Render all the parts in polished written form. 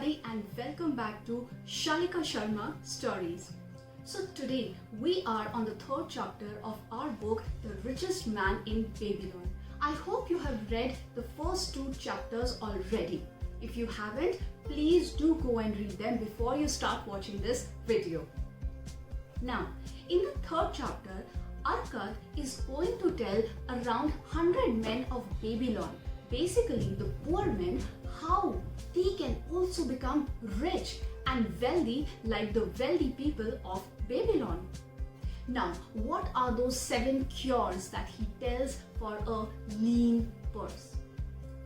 everybody and welcome back to Shalika Sharma Stories. So today we are on the third chapter of our book The Richest Man in Babylon. I hope you have read the first two chapters already. If you haven't, please do go and read them before you start watching this video. Now, in the third chapter, Arkat is going to tell around 100 men of Babylon, basically the poor men, how they can also become rich and wealthy like the wealthy people of Babylon. Now, what are those 7 cures that he tells for a lean purse?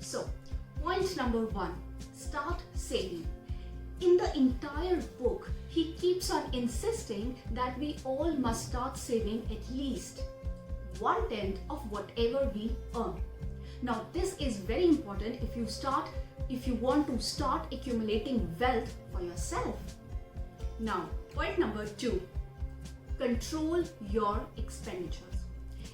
So, point number 1, start saving. In the entire book, he keeps on insisting that we all must start saving at least 1/10 of whatever we earn. Now, this is very important if you want to start accumulating wealth for yourself. Now, point number 2, control your expenditures.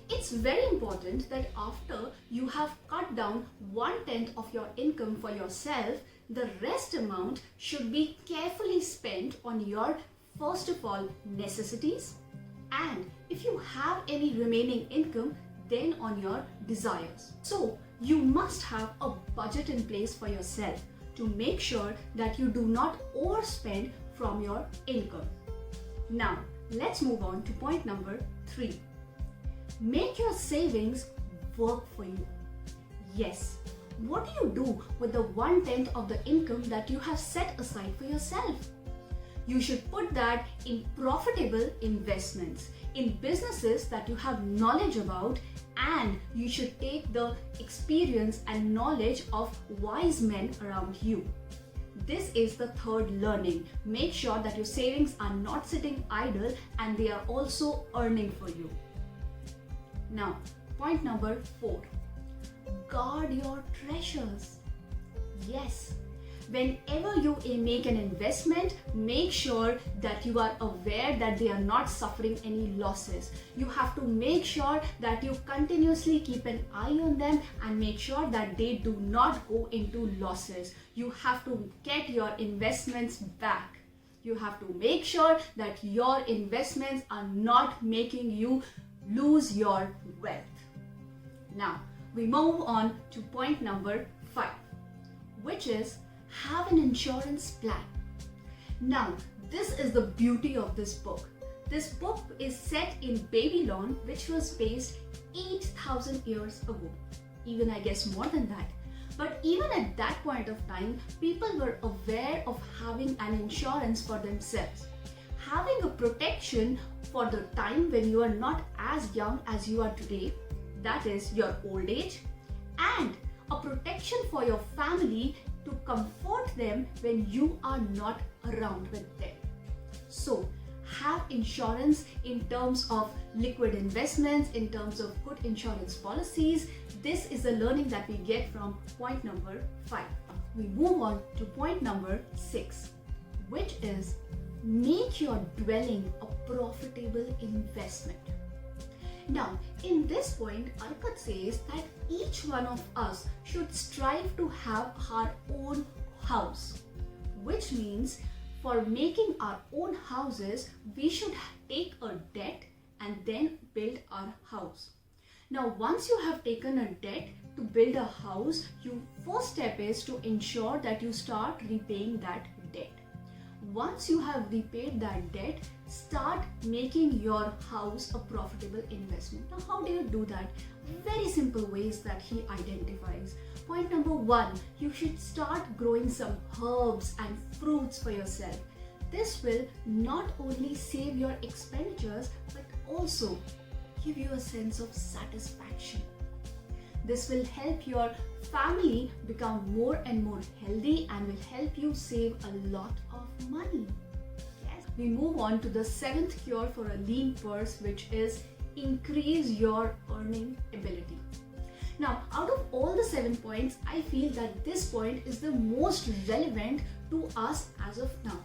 It's very important that after you have cut down 1/10 of your income for yourself, the rest amount should be carefully spent on your, first of all, necessities, and if you have any remaining income, then on your desires. So you must have a budget in place for yourself to make sure that you do not overspend from your income. Now, let's move on to point number 3. Make your savings work for you. Yes, what do you do with the 1/10 of the income that you have set aside for yourself? You should put that in profitable investments, in businesses that you have knowledge about, and you should take the experience and knowledge of wise men around you. This is the third learning. Make sure that your savings are not sitting idle and they are also earning for you. Now, point number 4. Guard your treasures. Yes, whenever you make an investment, make sure that you are aware that they are not suffering any losses. You have to make sure that you continuously keep an eye on them and make sure that they do not go into losses. You have to get your investments back. You have to make sure that your investments are not making you lose your wealth. Now, we move on to point number 5, which is have an insurance plan. Now, this is the beauty of this book. This book is set in Babylon, which was based 8,000 years ago. Even I guess more than that. But even at that point of time, people were aware of having an insurance for themselves. Having a protection for the time when you are not as young as you are today, that is your old age, and a protection for your family to comfort them when you are not around with them. So, have insurance in terms of liquid investments, in terms of good insurance policies. This is the learning that we get from point number 5. We move on to point number 6, which is make your dwelling a profitable investment. Now, in this point, Arkat says that each one of us should strive to have our own house, which means for making our own houses, we should take a debt and then build our house. Now, once you have taken a debt to build a house, your first step is to ensure that you start repaying that debt. Once you have repaid that debt, start making your house a profitable investment. Now, how do you do that? Very simple ways that he identifies. Point number 1, you should start growing some herbs and fruits for yourself. This will not only save your expenditures, but also give you a sense of satisfaction. This will help your family become more and more healthy and will help you save a lot of money. Yes. We move on to the 7th cure for a lean purse, which is increase your earning ability. Now, out of all the 7 points, I feel that this point is the most relevant to us as of now.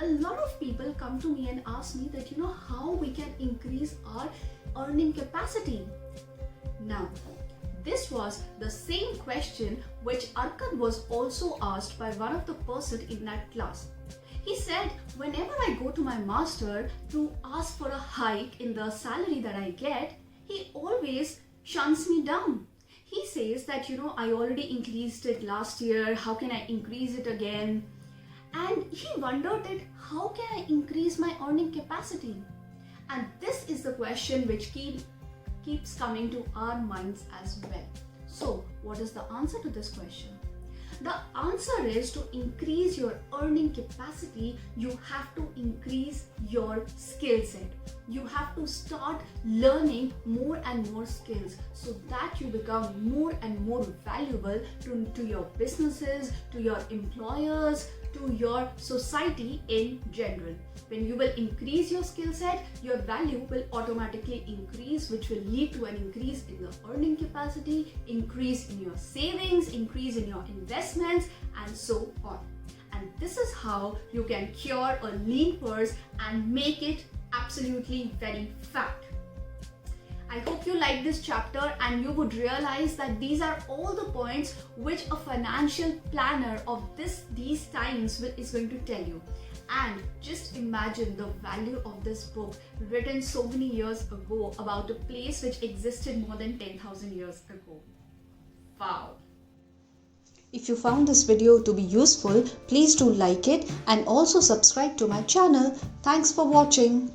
A lot of people come to me and ask me that, how we can increase our earning capacity. Now, this was the same question which Arkan was also asked by one of the person in that class. He said, whenever I go to my master to ask for a hike in the salary that I get, he always shuns me down. He says that, I already increased it last year, how can I increase it again? And he wondered that how can I increase my earning capacity? And this is the question which keeps coming to our minds as well. So what is the answer to this question? The answer is, to increase your earning capacity, you have to increase your skill set. You have to start learning more and more skills so that you become more and more valuable to your businesses, to your employers, to your society in general. When you will increase your skill set, your value will automatically increase, which will lead to an increase in your earning capacity, increase in your savings, increase in your investments, and so on. And this is how you can cure a lean purse and make it absolutely very fat. I hope you like this chapter and you would realize that these are all the points which a financial planner of these times is going to tell you. And just imagine the value of this book written so many years ago about a place which existed more than 10,000 years ago. Wow! If you found this video to be useful, please do like it and also subscribe to my channel. Thanks for watching.